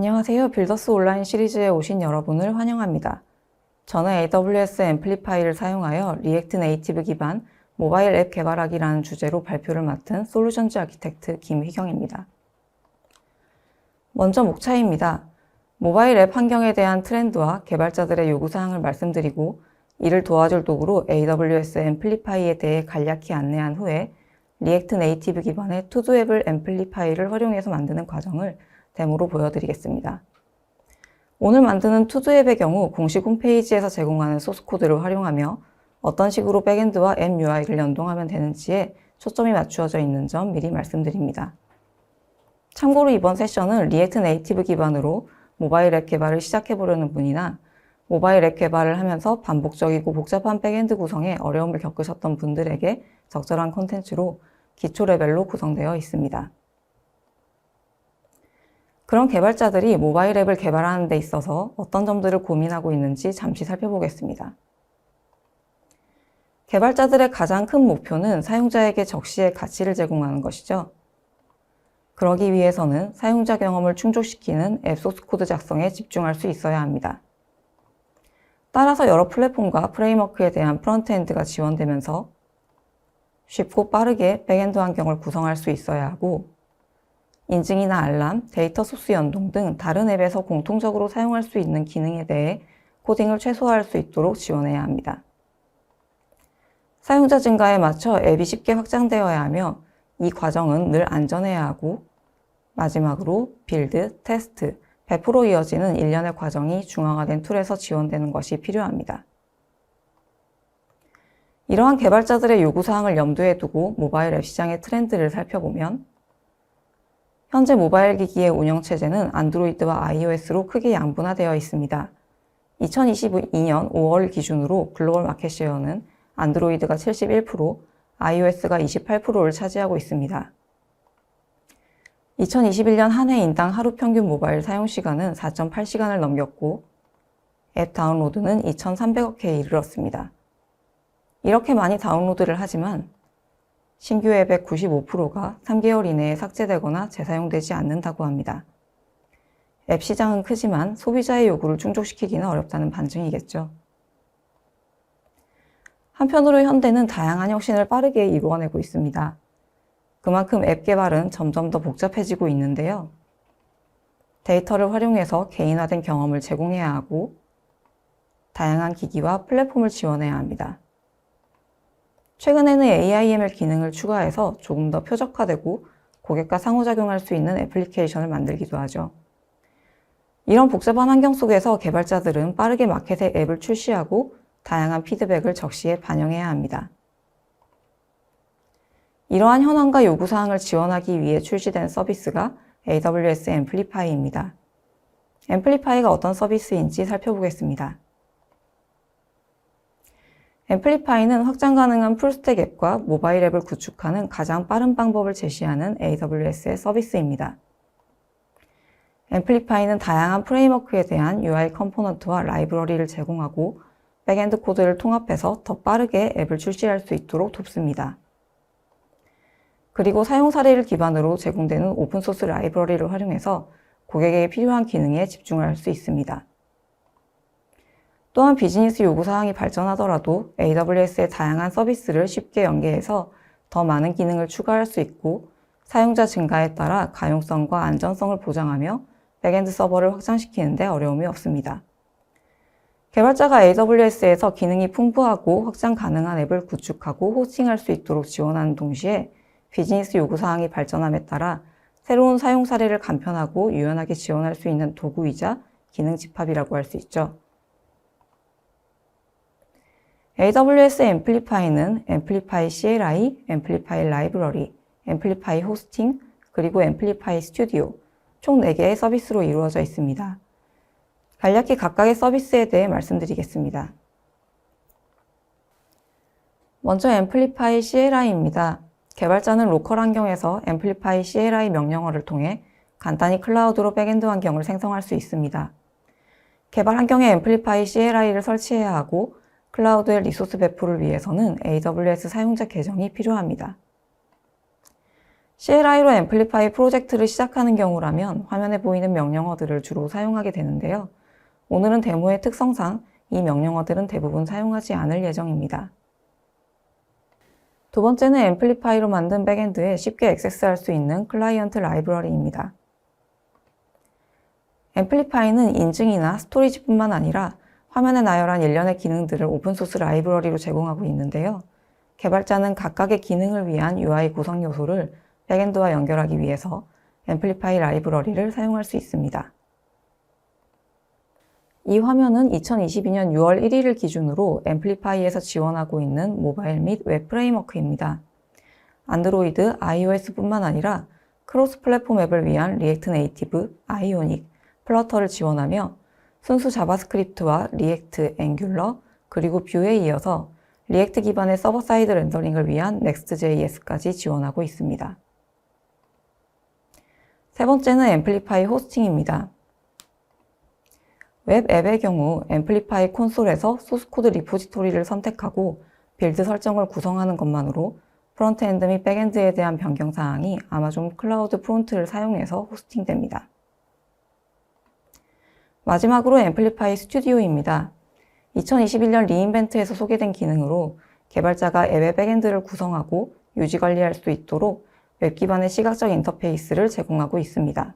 안녕하세요. 빌더스 온라인 시리즈에 오신 여러분을 환영합니다. 저는 AWS 앰플리파이를 사용하여 리액트 네이티브 기반 모바일 앱 개발하기라는 주제로 발표를 맡은 솔루션즈 아키텍트 김휘경입니다. 먼저 목차입니다. 모바일 앱 환경에 대한 트렌드와 개발자들의 요구사항을 말씀드리고 이를 도와줄 도구로 AWS 앰플리파이에 대해 간략히 안내한 후에 리액트 네이티브 기반의 투두 앱을 앰플리파이를 활용해서 만드는 과정을 데모로 보여드리겠습니다. 오늘 만드는 투두 앱의 경우 공식 홈페이지에서 제공하는 소스코드를 활용하며 어떤 식으로 백엔드와 앱 UI를 연동하면 되는지에 초점이 맞추어져 있는 점 미리 말씀드립니다. 참고로 이번 세션은 리액트 네이티브 기반으로 모바일 앱 개발을 시작해보려는 분이나 모바일 앱 개발을 하면서 반복적이고 복잡한 백엔드 구성에 어려움을 겪으셨던 분들에게 적절한 콘텐츠로 기초 레벨로 구성되어 있습니다. 그런 개발자들이 모바일 앱을 개발하는 데 있어서 어떤 점들을 고민하고 있는지 잠시 살펴보겠습니다. 개발자들의 가장 큰 목표는 사용자에게 적시의 가치를 제공하는 것이죠. 그러기 위해서는 사용자 경험을 충족시키는 앱 소스코드 작성에 집중할 수 있어야 합니다. 따라서 여러 플랫폼과 프레임워크에 대한 프론트엔드가 지원되면서 쉽고 빠르게 백엔드 환경을 구성할 수 있어야 하고 인증이나 알람, 데이터 소스 연동 등 다른 앱에서 공통적으로 사용할 수 있는 기능에 대해 코딩을 최소화할 수 있도록 지원해야 합니다. 사용자 증가에 맞춰 앱이 쉽게 확장되어야 하며 이 과정은 늘 안전해야 하고 마지막으로 빌드, 테스트, 배포로 이어지는 일련의 과정이 중앙화된 툴에서 지원되는 것이 필요합니다. 이러한 개발자들의 요구사항을 염두에 두고 모바일 앱 시장의 트렌드를 살펴보면 현재 모바일 기기의 운영체제는 안드로이드와 iOS로 크게 양분화되어 있습니다. 2022년 5월 기준으로 글로벌 마켓 셰어는 안드로이드가 71%, iOS가 28%를 차지하고 있습니다. 2021년 한 해 인당 하루 평균 모바일 사용시간은 4.8시간을 넘겼고 앱 다운로드는 2,300억 회에 이르렀습니다. 이렇게 많이 다운로드를 하지만 신규 앱의 95%가 3개월 이내에 삭제되거나 재사용되지 않는다고 합니다. 앱 시장은 크지만 소비자의 요구를 충족시키기는 어렵다는 반증이겠죠. 한편으로 현대는 다양한 혁신을 빠르게 이루어내고 있습니다. 그만큼 앱 개발은 점점 더 복잡해지고 있는데요. 데이터를 활용해서 개인화된 경험을 제공해야 하고 다양한 기기와 플랫폼을 지원해야 합니다. 최근에는 AIML 기능을 추가해서 조금 더 표적화되고 고객과 상호작용할 수 있는 애플리케이션을 만들기도 하죠. 이런 복잡한 환경 속에서 개발자들은 빠르게 마켓에 앱을 출시하고 다양한 피드백을 적시에 반영해야 합니다. 이러한 현황과 요구사항을 지원하기 위해 출시된 서비스가 AWS 앰플리파이입니다. 앰플리파이가 어떤 서비스인지 살펴보겠습니다. 앰플리파이는 확장 가능한 풀스택 앱과 모바일 앱을 구축하는 가장 빠른 방법을 제시하는 AWS의 서비스입니다. 앰플리파이는 다양한 프레임워크에 대한 UI 컴포넌트와 라이브러리를 제공하고 백엔드 코드를 통합해서 더 빠르게 앱을 출시할 수 있도록 돕습니다. 그리고 사용 사례를 기반으로 제공되는 오픈소스 라이브러리를 활용해서 고객에게 필요한 기능에 집중할 수 있습니다. 또한 비즈니스 요구사항이 발전하더라도 AWS의 다양한 서비스를 쉽게 연계해서 더 많은 기능을 추가할 수 있고 사용자 증가에 따라 가용성과 안전성을 보장하며 백엔드 서버를 확장시키는 데 어려움이 없습니다. 개발자가 AWS에서 기능이 풍부하고 확장 가능한 앱을 구축하고 호스팅할 수 있도록 지원하는 동시에 비즈니스 요구사항이 발전함에 따라 새로운 사용 사례를 간편하고 유연하게 지원할 수 있는 도구이자 기능 집합이라고 할 수 있죠. AWS 앰플리파이는 앰플리파이 CLI, 앰플리파이 라이브러리, 앰플리파이 호스팅, 그리고 앰플리파이 스튜디오 총 4개의 서비스로 이루어져 있습니다. 간략히 각각의 서비스에 대해 말씀드리겠습니다. 먼저 앰플리파이 CLI입니다. 개발자는 로컬 환경에서 앰플리파이 CLI 명령어를 통해 간단히 클라우드로 백엔드 환경을 생성할 수 있습니다. 개발 환경에 앰플리파이 CLI를 설치해야 하고 클라우드의 리소스 배포를 위해서는 AWS 사용자 계정이 필요합니다. CLI로 앰플리파이 프로젝트를 시작하는 경우라면 화면에 보이는 명령어들을 주로 사용하게 되는데요. 오늘은 데모의 특성상 이 명령어들은 대부분 사용하지 않을 예정입니다. 두 번째는 앰플리파이로 만든 백엔드에 쉽게 액세스할 수 있는 클라이언트 라이브러리입니다. 앰플리파이는 인증이나 스토리지뿐만 아니라 화면에 나열한 일련의 기능들을 오픈소스 라이브러리로 제공하고 있는데요. 개발자는 각각의 기능을 위한 UI 구성 요소를 백엔드와 연결하기 위해서 앰플리파이 라이브러리를 사용할 수 있습니다. 이 화면은 2022년 6월 1일을 기준으로 앰플리파이에서 지원하고 있는 모바일 및 웹 프레임워크입니다. 안드로이드, iOS뿐만 아니라 크로스 플랫폼 앱을 위한 리액트 네이티브, 아이오닉, 플러터를 지원하며 순수 자바스크립트와 리액트, 앵귤러, 그리고 뷰에 이어서 리액트 기반의 서버 사이드 렌더링을 위한 넥스트.js까지 지원하고 있습니다. 세 번째는 앰플리파이 호스팅입니다. 웹 앱의 경우 앰플리파이 콘솔에서 소스코드 리포지토리를 선택하고 빌드 설정을 구성하는 것만으로 프론트엔드 및 백엔드에 대한 변경 사항이 아마존 클라우드 프론트를 사용해서 호스팅됩니다. 마지막으로 앰플리파이 스튜디오입니다. 2021년 리인벤트에서 소개된 기능으로 개발자가 앱의 백엔드를 구성하고 유지 관리할 수 있도록 웹 기반의 시각적 인터페이스를 제공하고 있습니다.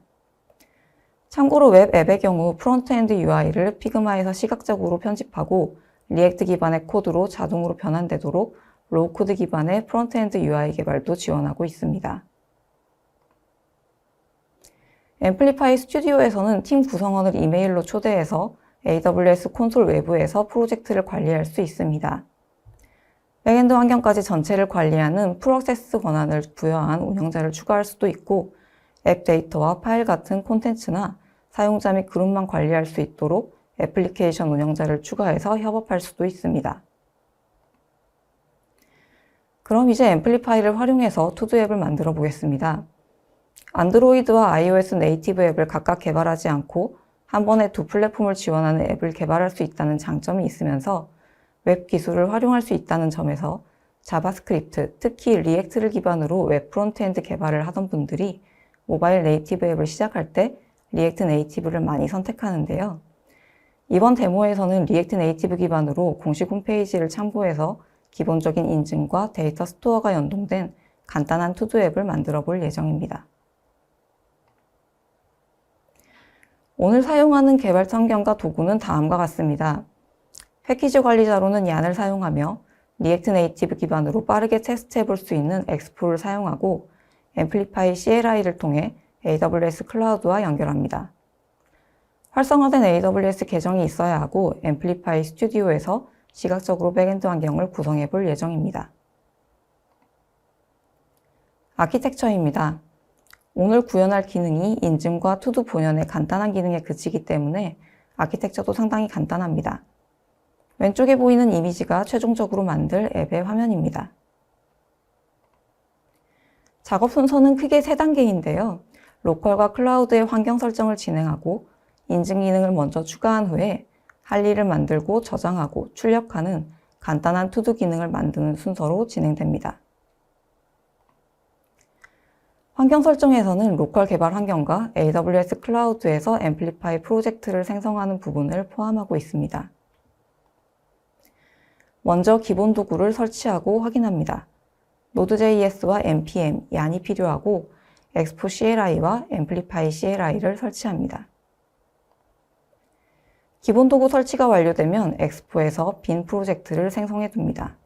참고로 웹 앱의 경우 프론트엔드 UI를 피그마에서 시각적으로 편집하고 리액트 기반의 코드로 자동으로 변환되도록 로우 코드 기반의 프론트엔드 UI 개발도 지원하고 있습니다. 앰플리파이 스튜디오에서는 팀 구성원을 이메일로 초대해서 AWS 콘솔 외부에서 프로젝트를 관리할 수 있습니다. 백엔드 환경까지 전체를 관리하는 풀어세스 권한을 부여한 운영자를 추가할 수도 있고 앱 데이터와 파일 같은 콘텐츠나 사용자 및 그룹만 관리할 수 있도록 애플리케이션 운영자를 추가해서 협업할 수도 있습니다. 그럼 이제 앰플리파이를 활용해서 투두 앱을 만들어 보겠습니다. 안드로이드와 iOS 네이티브 앱을 각각 개발하지 않고 한 번에 두 플랫폼을 지원하는 앱을 개발할 수 있다는 장점이 있으면서 웹 기술을 활용할 수 있다는 점에서 자바스크립트, 특히 리액트를 기반으로 웹 프론트엔드 개발을 하던 분들이 모바일 네이티브 앱을 시작할 때 리액트 네이티브를 많이 선택하는데요. 이번 데모에서는 리액트 네이티브 기반으로 공식 홈페이지를 참고해서 기본적인 인증과 데이터 스토어가 연동된 간단한 투두 앱을 만들어 볼 예정입니다. 오늘 사용하는 개발 환경과 도구는 다음과 같습니다. 패키지 관리자로는 얀을 사용하며 리액트 네이티브 기반으로 빠르게 테스트해 볼 수 있는 엑스포를 사용하고 앰플리파이 CLI를 통해 AWS 클라우드와 연결합니다. 활성화된 AWS 계정이 있어야 하고 앰플리파이 스튜디오에서 시각적으로 백엔드 환경을 구성해 볼 예정입니다. 아키텍처입니다. 오늘 구현할 기능이 인증과 투두 본연의 간단한 기능에 그치기 때문에 아키텍처도 상당히 간단합니다. 왼쪽에 보이는 이미지가 최종적으로 만들 앱의 화면입니다. 작업 순서는 크게 3단계인데요. 로컬과 클라우드의 환경 설정을 진행하고 인증 기능을 먼저 추가한 후에 할 일을 만들고 저장하고 출력하는 간단한 투두 기능을 만드는 순서로 진행됩니다. 환경 설정에서는 로컬 개발 환경과 AWS 클라우드에서 앰플리파이 프로젝트를 생성하는 부분을 포함하고 있습니다. 먼저 기본 도구를 설치하고 확인합니다. Node.js와 npm, 얀이 필요하고 expo CLI와 amplify CLI를 설치합니다. 기본 도구 설치가 완료되면 expo에서 빈 프로젝트를 생성해 둡니다.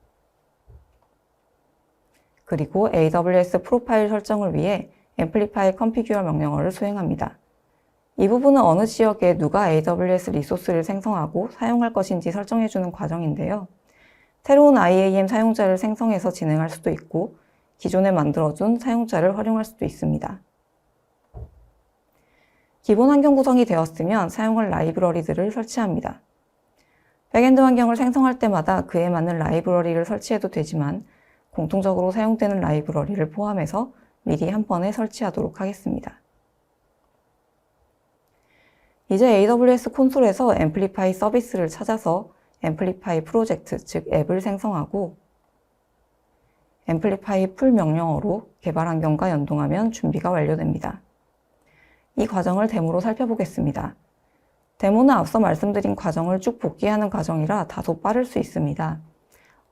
그리고 AWS 프로파일 설정을 위해 amplify configure 명령어를 수행합니다. 이 부분은 어느 지역에 누가 AWS 리소스를 생성하고 사용할 것인지 설정해주는 과정인데요. 새로운 IAM 사용자를 생성해서 진행할 수도 있고 기존에 만들어둔 사용자를 활용할 수도 있습니다. 기본 환경 구성이 되었으면 사용할 라이브러리들을 설치합니다. 백엔드 환경을 생성할 때마다 그에 맞는 라이브러리를 설치해도 되지만 공통적으로 사용되는 라이브러리를 포함해서 미리 한 번에 설치하도록 하겠습니다. 이제 AWS 콘솔에서 앰플리파이 서비스를 찾아서 앰플리파이 프로젝트, 즉 앱을 생성하고 앰플리파이 풀 명령어로 개발 환경과 연동하면 준비가 완료됩니다. 이 과정을 데모로 살펴보겠습니다. 데모는 앞서 말씀드린 과정을 쭉 복귀하는 과정이라 다소 빠를 수 있습니다.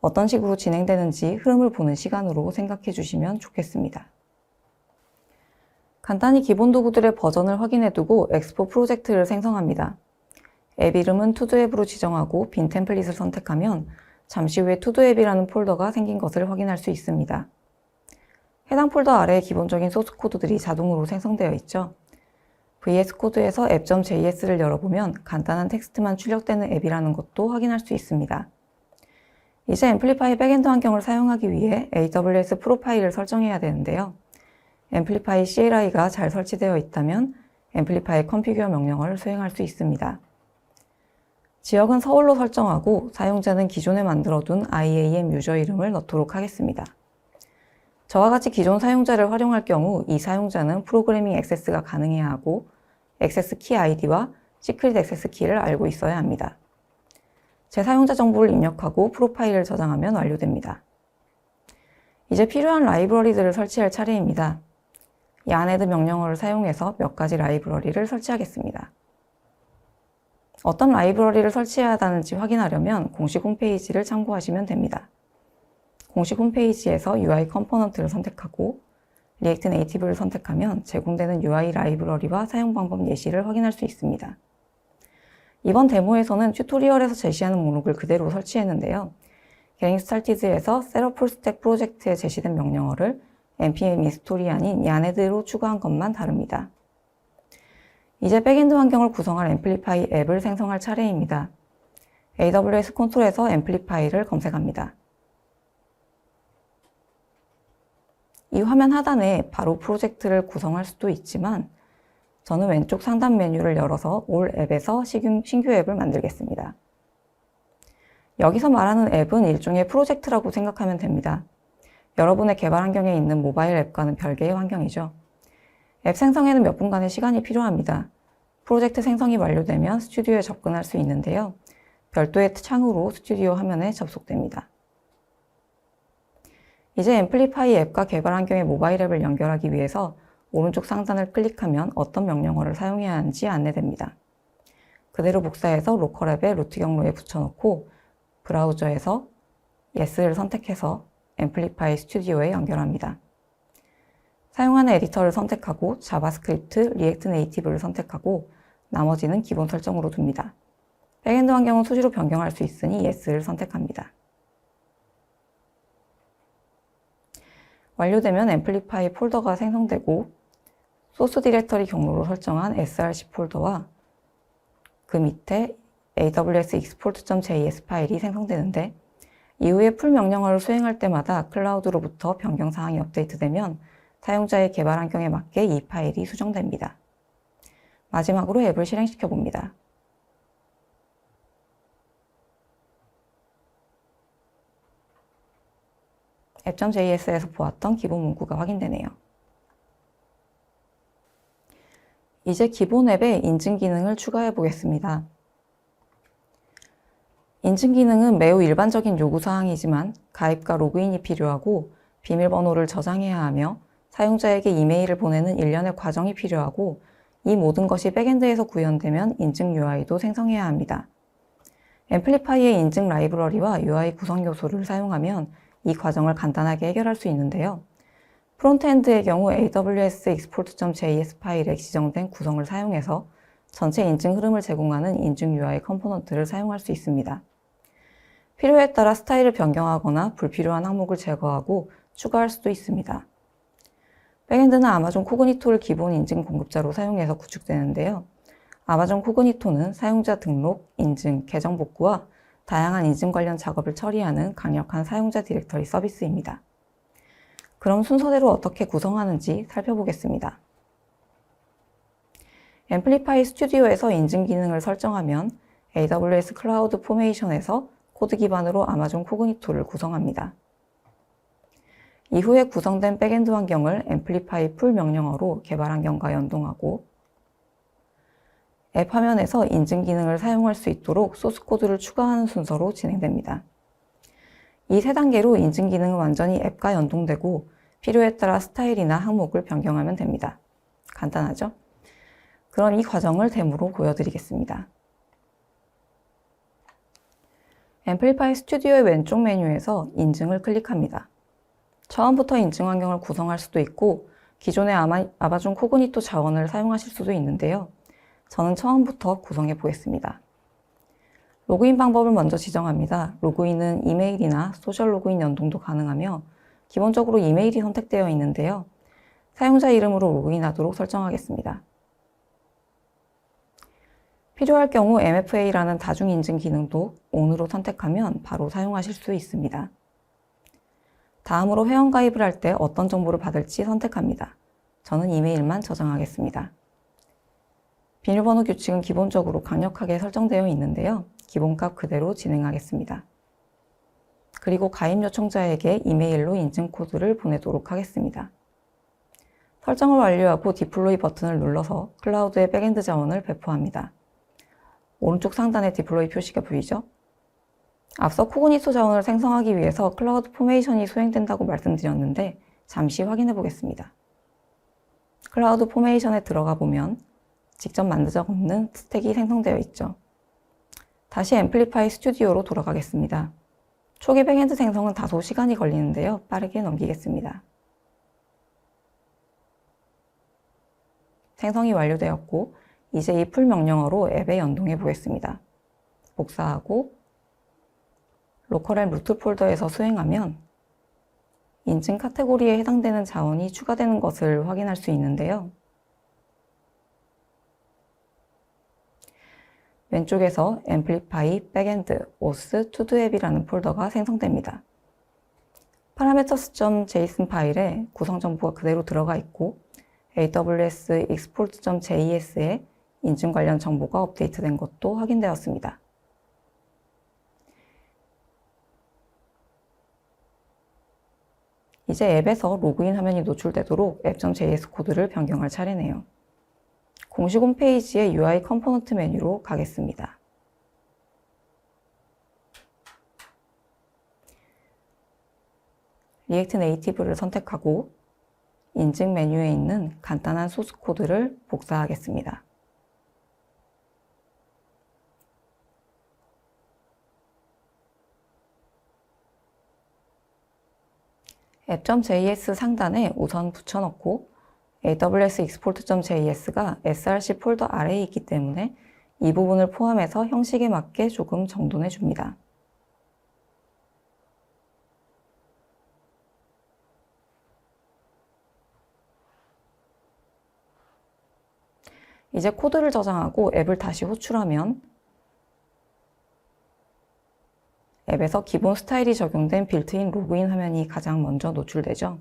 어떤 식으로 진행되는지 흐름을 보는 시간으로 생각해 주시면 좋겠습니다. 간단히 기본 도구들의 버전을 확인해두고 엑스포 프로젝트를 생성합니다. 앱 이름은 투두앱으로 지정하고 빈 템플릿을 선택하면 잠시 후에 투두앱이라는 폴더가 생긴 것을 확인할 수 있습니다. 해당 폴더 아래에 기본적인 소스 코드들이 자동으로 생성되어 있죠. VS 코드에서 app.js를 열어보면 간단한 텍스트만 출력되는 앱이라는 것도 확인할 수 있습니다. 이제 앰플리파이 백엔드 환경을 사용하기 위해 AWS 프로파일을 설정해야 되는데요. 앰플리파이 CLI가 잘 설치되어 있다면 앰플리파이 컨피규어 명령어를 수행할 수 있습니다. 지역은 서울로 설정하고 사용자는 기존에 만들어둔 IAM 유저 이름을 넣도록 하겠습니다. 저와 같이 기존 사용자를 활용할 경우 이 사용자는 프로그래밍 액세스가 가능해야 하고 액세스 키 아이디와 시크릿 액세스 키를 알고 있어야 합니다. 제 사용자 정보를 입력하고 프로파일을 저장하면 완료됩니다. 이제 필요한 라이브러리들을 설치할 차례입니다. 야네드 명령어를 사용해서 몇 가지 라이브러리를 설치하겠습니다. 어떤 라이브러리를 설치해야 하는지 확인하려면 공식 홈페이지를 참고하시면 됩니다. 공식 홈페이지에서 UI 컴포넌트를 선택하고 리액트 네이티브를 선택하면 제공되는 UI 라이브러리와 사용 방법 예시를 확인할 수 있습니다. 이번 데모에서는 튜토리얼에서 제시하는 목록을 그대로 설치했는데요. Getting Started에서 Set Full Stack 프로젝트에 제시된 명령어를 npm 인스톨이 아닌 야네드로 추가한 것만 다릅니다. 이제 백엔드 환경을 구성할 앰플리파이 앱을 생성할 차례입니다. AWS 콘솔에서 앰플리파이를 검색합니다. 이 화면 하단에 바로 프로젝트를 구성할 수도 있지만 저는 왼쪽 상단 메뉴를 열어서 올 앱에서 신규 앱을 만들겠습니다. 여기서 말하는 앱은 일종의 프로젝트라고 생각하면 됩니다. 여러분의 개발 환경에 있는 모바일 앱과는 별개의 환경이죠. 앱 생성에는 몇 분간의 시간이 필요합니다. 프로젝트 생성이 완료되면 스튜디오에 접근할 수 있는데요. 별도의 창으로 스튜디오 화면에 접속됩니다. 이제 앰플리파이 앱과 개발 환경의 모바일 앱을 연결하기 위해서 오른쪽 상단을 클릭하면 어떤 명령어를 사용해야 하는지 안내됩니다. 그대로 복사해서 로컬 앱의 루트 경로에 붙여놓고 브라우저에서 Yes를 선택해서 앰플리파이 스튜디오에 연결합니다. 사용하는 에디터를 선택하고 자바스크립트, 리액트 네이티브를 선택하고 나머지는 기본 설정으로 둡니다. 백엔드 환경은 수시로 변경할 수 있으니 Yes를 선택합니다. 완료되면 앰플리파이 폴더가 생성되고 소스 디렉터리 경로로 설정한 src 폴더와 그 밑에 aws export.js 파일이 생성되는데 이후에 풀 명령어를 수행할 때마다 클라우드로부터 변경 사항이 업데이트되면 사용자의 개발 환경에 맞게 이 파일이 수정됩니다. 마지막으로 앱을 실행시켜 봅니다. app.js에서 보았던 기본 문구가 확인되네요. 이제 기본 앱에 인증 기능을 추가해 보겠습니다. 인증 기능은 매우 일반적인 요구사항이지만 가입과 로그인이 필요하고 비밀번호를 저장해야 하며 사용자에게 이메일을 보내는 일련의 과정이 필요하고 이 모든 것이 백엔드에서 구현되면 인증 UI도 생성해야 합니다. 앰플리파이의 인증 라이브러리와 UI 구성 요소를 사용하면 이 과정을 간단하게 해결할 수 있는데요. 프론트엔드의 경우 AWS export.js 파일에 지정된 구성을 사용해서 전체 인증 흐름을 제공하는 인증 UI 컴포넌트를 사용할 수 있습니다. 필요에 따라 스타일을 변경하거나 불필요한 항목을 제거하고 추가할 수도 있습니다. 백엔드는 아마존 코그니토를 기본 인증 공급자로 사용해서 구축되는데요. 아마존 코그니토는 사용자 등록, 인증, 계정 복구와 다양한 인증 관련 작업을 처리하는 강력한 사용자 디렉터리 서비스입니다. 그럼 순서대로 어떻게 구성하는지 살펴보겠습니다. 앰플리파이 스튜디오에서 인증 기능을 설정하면 AWS 클라우드 포메이션에서 코드 기반으로 아마존 코그니토를 구성합니다. 이후에 구성된 백엔드 환경을 앰플리파이 풀 명령어로 개발 환경과 연동하고 앱 화면에서 인증 기능을 사용할 수 있도록 소스 코드를 추가하는 순서로 진행됩니다. 이 세 단계로 인증 기능은 완전히 앱과 연동되고 필요에 따라 스타일이나 항목을 변경하면 됩니다. 간단하죠? 그럼 이 과정을 데모로 보여드리겠습니다. 앰플리파이 스튜디오의 왼쪽 메뉴에서 인증을 클릭합니다. 처음부터 인증 환경을 구성할 수도 있고 기존의 아마존 코그니토 자원을 사용하실 수도 있는데요. 저는 처음부터 구성해 보겠습니다. 로그인 방법을 먼저 지정합니다. 로그인은 이메일이나 소셜 로그인 연동도 가능하며 기본적으로 이메일이 선택되어 있는데요. 사용자 이름으로 로그인하도록 설정하겠습니다. 필요할 경우 MFA라는 다중인증 기능도 ON으로 선택하면 바로 사용하실 수 있습니다. 다음으로 회원가입을 할 때 어떤 정보를 받을지 선택합니다. 저는 이메일만 저장하겠습니다. 비밀번호 규칙은 기본적으로 강력하게 설정되어 있는데요. 기본값 그대로 진행하겠습니다. 그리고 가입 요청자에게 이메일로 인증 코드를 보내도록 하겠습니다. 설정을 완료하고 디플로이 버튼을 눌러서 클라우드의 백엔드 자원을 배포합니다. 오른쪽 상단에 디플로이 표시가 보이죠? 앞서 코그니토 자원을 생성하기 위해서 클라우드 포메이션이 수행된다고 말씀드렸는데 잠시 확인해 보겠습니다. 클라우드 포메이션에 들어가 보면 직접 만든 적 없는 스택이 생성되어 있죠. 다시 앰플리파이 스튜디오로 돌아가겠습니다. 초기 백엔드 생성은 다소 시간이 걸리는데요. 빠르게 넘기겠습니다. 생성이 완료되었고 이제 이 풀 명령어로 앱에 연동해 보겠습니다. 복사하고 로컬 앱 루트 폴더에서 수행하면 인증 카테고리에 해당되는 자원이 추가되는 것을 확인할 수 있는데요. 왼쪽에서 앰플리파이, 백엔드, 오스, 투두앱이라는 폴더가 생성됩니다. parameters.json 파일에 구성 정보가 그대로 들어가 있고 AWS export.js에 인증 관련 정보가 업데이트된 것도 확인되었습니다. 이제 앱에서 로그인 화면이 노출되도록 app.js 코드를 변경할 차례네요. 공식 홈페이지의 UI 컴포넌트 메뉴로 가겠습니다. 리액트 네이티브를 선택하고 인증 메뉴에 있는 간단한 소스 코드를 복사하겠습니다. app.js 상단에 우선 붙여넣고 AWS export.js가 src 폴더 아래에 있기 때문에 이 부분을 포함해서 형식에 맞게 조금 정돈해 줍니다. 이제 코드를 저장하고 앱을 다시 호출하면 앱에서 기본 스타일이 적용된 빌트인 로그인 화면이 가장 먼저 노출되죠.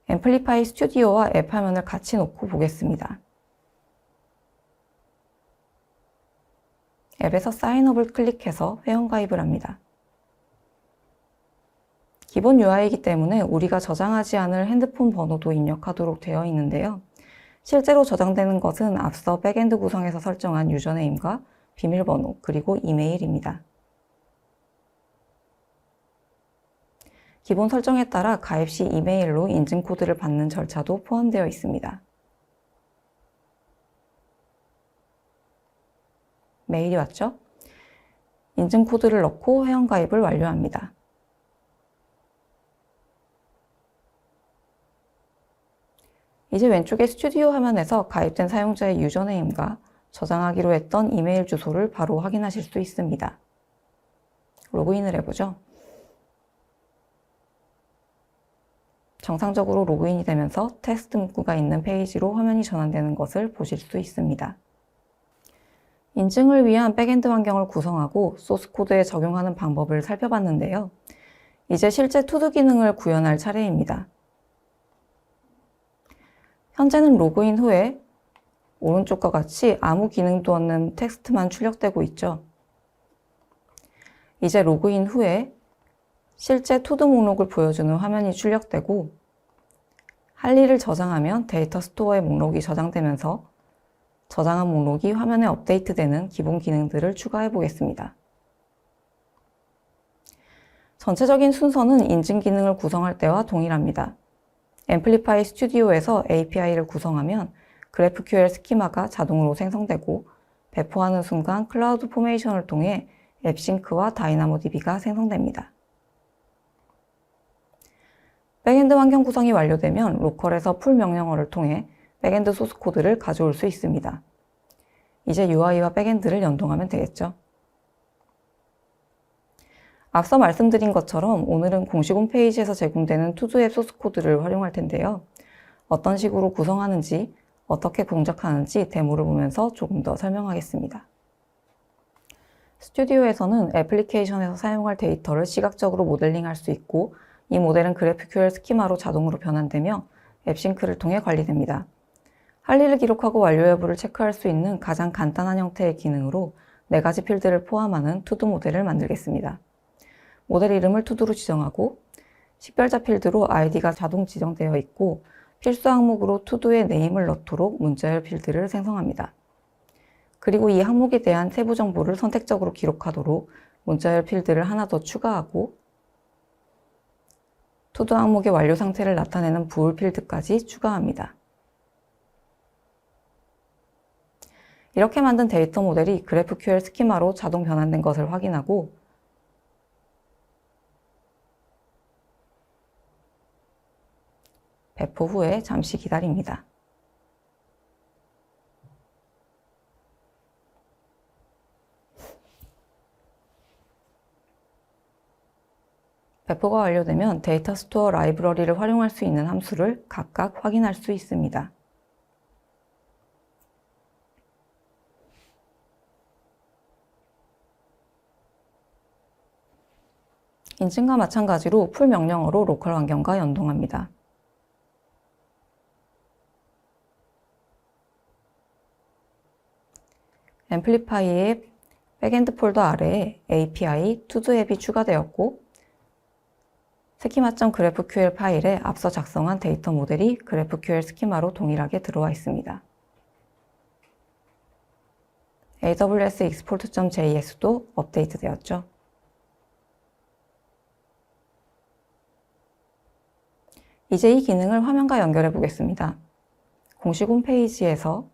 앰플리파이 스튜디오와 앱 화면을 같이 놓고 보겠습니다. 앱에서 사인업을 클릭해서 회원가입을 합니다. 기본 UI이기 때문에 우리가 저장하지 않을 핸드폰 번호도 입력하도록 되어 있는데요. 실제로 저장되는 것은 앞서 백엔드 구성에서 설정한 유저네임과 비밀번호 그리고 이메일입니다. 기본 설정에 따라 가입 시 이메일로 인증 코드를 받는 절차도 포함되어 있습니다. 메일이 왔죠? 인증 코드를 넣고 회원가입을 완료합니다. 이제 왼쪽의 스튜디오 화면에서 가입된 사용자의 유저네임과 저장하기로 했던 이메일 주소를 바로 확인하실 수 있습니다. 로그인을 해보죠. 정상적으로 로그인이 되면서 텍스트 문구가 있는 페이지로 화면이 전환되는 것을 보실 수 있습니다. 인증을 위한 백엔드 환경을 구성하고 소스 코드에 적용하는 방법을 살펴봤는데요. 이제 실제 투두 기능을 구현할 차례입니다. 현재는 로그인 후에 오른쪽과 같이 아무 기능도 없는 텍스트만 출력되고 있죠. 이제 로그인 후에 실제 투두 목록을 보여주는 화면이 출력되고 할 일을 저장하면 데이터 스토어에 목록이 저장되면서 저장한 목록이 화면에 업데이트되는 기본 기능들을 추가해 보겠습니다. 전체적인 순서는 인증 기능을 구성할 때와 동일합니다. 앰플리파이 스튜디오에서 API를 구성하면 GraphQL 스키마가 자동으로 생성되고 배포하는 순간 클라우드 포메이션을 통해 앱싱크와 다이나모DB가 생성됩니다. 백엔드 환경 구성이 완료되면 로컬에서 풀 명령어를 통해 백엔드 소스 코드를 가져올 수 있습니다. 이제 UI와 백엔드를 연동하면 되겠죠. 앞서 말씀드린 것처럼 오늘은 공식 홈페이지에서 제공되는 투두앱 소스 코드를 활용할 텐데요. 어떤 식으로 구성하는지, 어떻게 동작하는지 데모를 보면서 조금 더 설명하겠습니다. 스튜디오에서는 애플리케이션에서 사용할 데이터를 시각적으로 모델링할 수 있고 이 모델은 GraphQL 스키마로 자동으로 변환되며 앱싱크를 통해 관리됩니다. 할 일을 기록하고 완료 여부를 체크할 수 있는 가장 간단한 형태의 기능으로 4가지 필드를 포함하는 투두 모델을 만들겠습니다. 모델 이름을 투두로 지정하고 식별자 필드로 아이디가 자동 지정되어 있고 필수 항목으로 투두의 네임을 넣도록 문자열 필드를 생성합니다. 그리고 이 항목에 대한 세부 정보를 선택적으로 기록하도록 문자열 필드를 하나 더 추가하고 투두 항목의 완료 상태를 나타내는 부울 필드까지 추가합니다. 이렇게 만든 데이터 모델이 GraphQL 스키마로 자동 변환된 것을 확인하고 배포 후에 잠시 기다립니다. 배포가 완료되면 데이터 스토어 라이브러리를 활용할 수 있는 함수를 각각 확인할 수 있습니다. 인증과 마찬가지로 풀 명령어로 로컬 환경과 연동합니다. 앰플리파이의 백엔드 폴더 아래에 API 투두 앱이 추가되었고 스키마.graphql 파일에 앞서 작성한 데이터 모델이 GraphQL 스키마로 동일하게 들어와 있습니다. AWS export.js도 업데이트되었죠. 이제 이 기능을 화면과 연결해 보겠습니다. 공식 홈페이지에서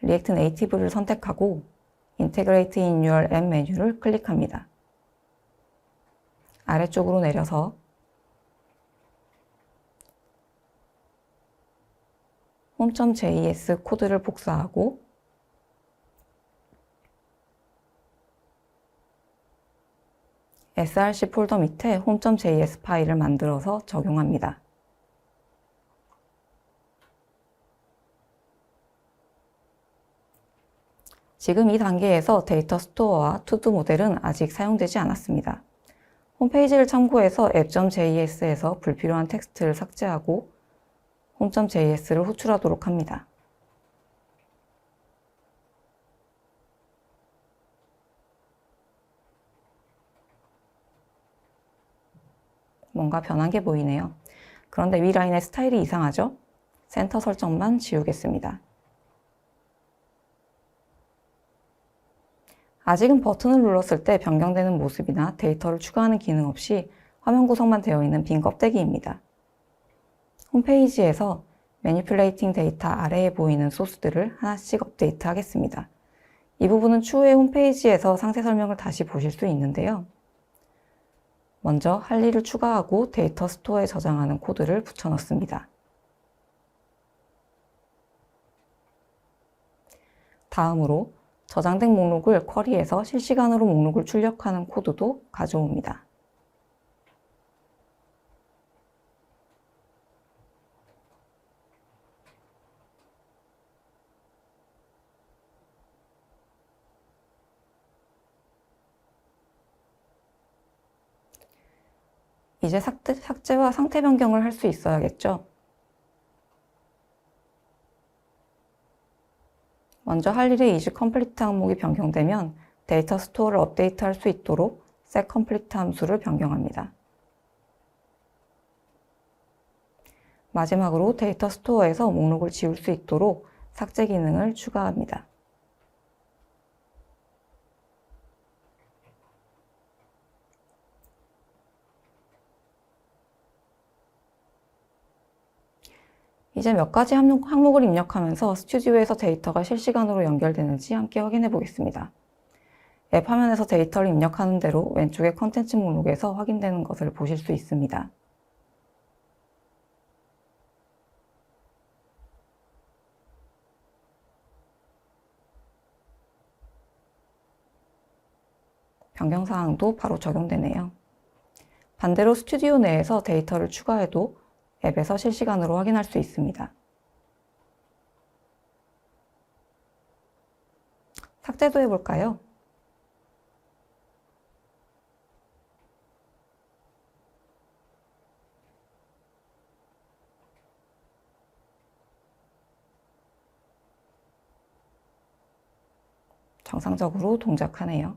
React Native를 선택하고 Integrate in your app 메뉴를 클릭합니다. 아래쪽으로 내려서 home.js 코드를 복사하고 src 폴더 밑에 home.js 파일을 만들어서 적용합니다. 지금 이 단계에서 데이터 스토어와 투두 모델은 아직 사용되지 않았습니다. 홈페이지를 참고해서 app.js에서 불필요한 텍스트를 삭제하고 home.js를 호출하도록 합니다. 뭔가 변한 게 보이네요. 그런데 위 라인의 스타일이 이상하죠? 센터 설정만 지우겠습니다. 아직은 버튼을 눌렀을 때 변경되는 모습이나 데이터를 추가하는 기능 없이 화면 구성만 되어 있는 빈 껍데기입니다. 홈페이지에서 Manipulating 데이터 아래에 보이는 소스들을 하나씩 업데이트 하겠습니다. 이 부분은 추후에 홈페이지에서 상세 설명을 다시 보실 수 있는데요. 먼저 할 일을 추가하고 데이터 스토어에 저장하는 코드를 붙여 넣습니다. 다음으로 저장된 목록을 쿼리에서 실시간으로 목록을 출력하는 코드도 가져옵니다. 이제 삭제와 상태 변경을 할 수 있어야겠죠? 먼저 할 일의 isComplete 항목이 변경되면 데이터 스토어를 업데이트할 수 있도록 setComplete 함수를 변경합니다. 마지막으로 데이터 스토어에서 목록을 지울 수 있도록 삭제 기능을 추가합니다. 이제 몇 가지 항목을 입력하면서 스튜디오에서 데이터가 실시간으로 연결되는지 함께 확인해 보겠습니다. 앱 화면에서 데이터를 입력하는 대로 왼쪽의 컨텐츠 목록에서 확인되는 것을 보실 수 있습니다. 변경사항도 바로 적용되네요. 반대로 스튜디오 내에서 데이터를 추가해도 앱에서 실시간으로 확인할 수 있습니다. 삭제도 해볼까요? 정상적으로 동작하네요.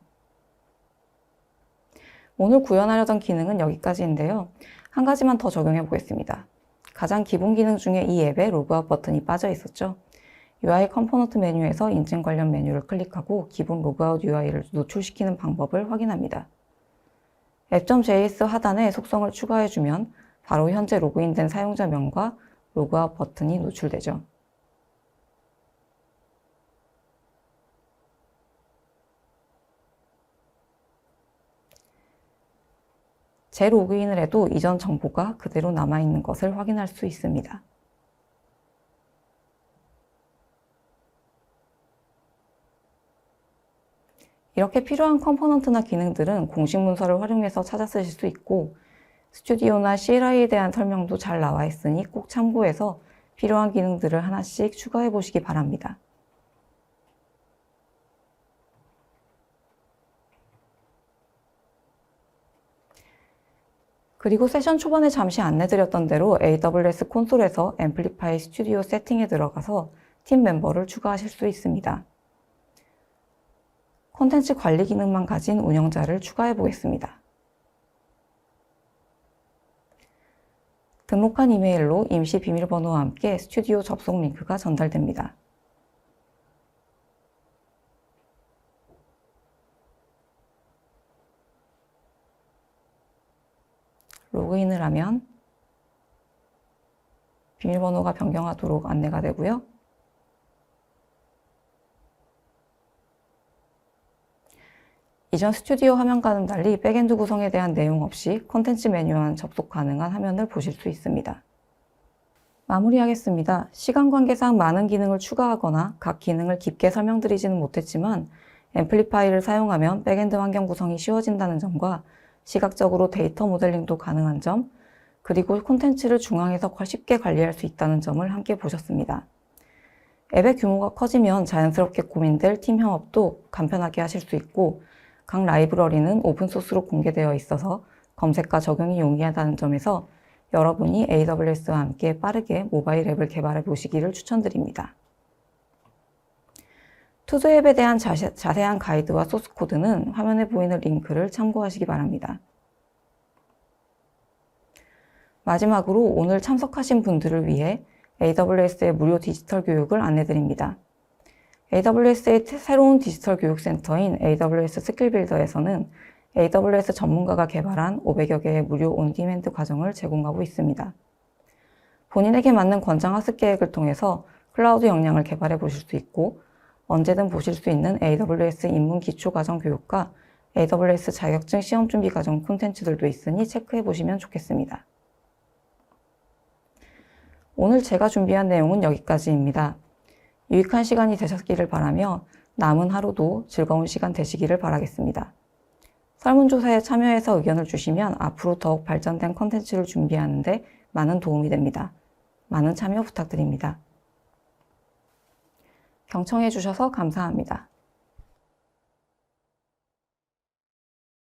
오늘 구현하려던 기능은 여기까지인데요. 한 가지만 더 적용해 보겠습니다. 가장 기본 기능 중에 이 앱에 로그아웃 버튼이 빠져 있었죠. UI 컴포넌트 메뉴에서 인증 관련 메뉴를 클릭하고 기본 로그아웃 UI를 노출시키는 방법을 확인합니다. app.js 하단에 속성을 추가해주면 바로 현재 로그인된 사용자명과 로그아웃 버튼이 노출되죠. 재로그인을 해도 이전 정보가 그대로 남아있는 것을 확인할 수 있습니다. 이렇게 필요한 컴포넌트나 기능들은 공식 문서를 활용해서 찾아 쓰실 수 있고 스튜디오나 CLI에 대한 설명도 잘 나와 있으니 꼭 참고해서 필요한 기능들을 하나씩 추가해 보시기 바랍니다. 그리고 세션 초반에 잠시 안내드렸던 대로 AWS 콘솔에서 앰플리파이 스튜디오 세팅에 들어가서 팀 멤버를 추가하실 수 있습니다. 콘텐츠 관리 기능만 가진 운영자를 추가해 보겠습니다. 등록한 이메일로 임시 비밀번호와 함께 스튜디오 접속 링크가 전달됩니다. 로그인을 하면 비밀번호가 변경하도록 안내가 되고요. 이전 스튜디오 화면과는 달리 백엔드 구성에 대한 내용 없이 콘텐츠 메뉴와 접속 가능한 화면을 보실 수 있습니다. 마무리하겠습니다. 시간 관계상 많은 기능을 추가하거나 각 기능을 깊게 설명드리지는 못했지만 앰플리파이를 사용하면 백엔드 환경 구성이 쉬워진다는 점과 시각적으로 데이터 모델링도 가능한 점, 그리고 콘텐츠를 중앙에서 쉽게 관리할 수 있다는 점을 함께 보셨습니다. 앱의 규모가 커지면 자연스럽게 고민될 팀 협업도 간편하게 하실 수 있고 각 라이브러리는 오픈소스로 공개되어 있어서 검색과 적용이 용이하다는 점에서 여러분이 AWS와 함께 빠르게 모바일 앱을 개발해 보시기를 추천드립니다. 투두 앱에 대한 자세한 가이드와 소스 코드는 화면에 보이는 링크를 참고하시기 바랍니다. 마지막으로 오늘 참석하신 분들을 위해 AWS의 무료 디지털 교육을 안내드립니다. AWS의 새로운 디지털 교육센터인 AWS 스킬빌더에서는 AWS 전문가가 개발한 500여 개의 무료 온디맨드 과정을 제공하고 있습니다. 본인에게 맞는 권장 학습 계획을 통해서 클라우드 역량을 개발해 보실 수 있고 언제든 보실 수 있는 AWS 입문 기초 과정 교육과 AWS 자격증 시험 준비 과정 콘텐츠들도 있으니 체크해 보시면 좋겠습니다. 오늘 제가 준비한 내용은 여기까지입니다. 유익한 시간이 되셨기를 바라며 남은 하루도 즐거운 시간 되시기를 바라겠습니다. 설문조사에 참여해서 의견을 주시면 앞으로 더욱 발전된 콘텐츠를 준비하는 데 많은 도움이 됩니다. 많은 참여 부탁드립니다. 경청해 주셔서 감사합니다.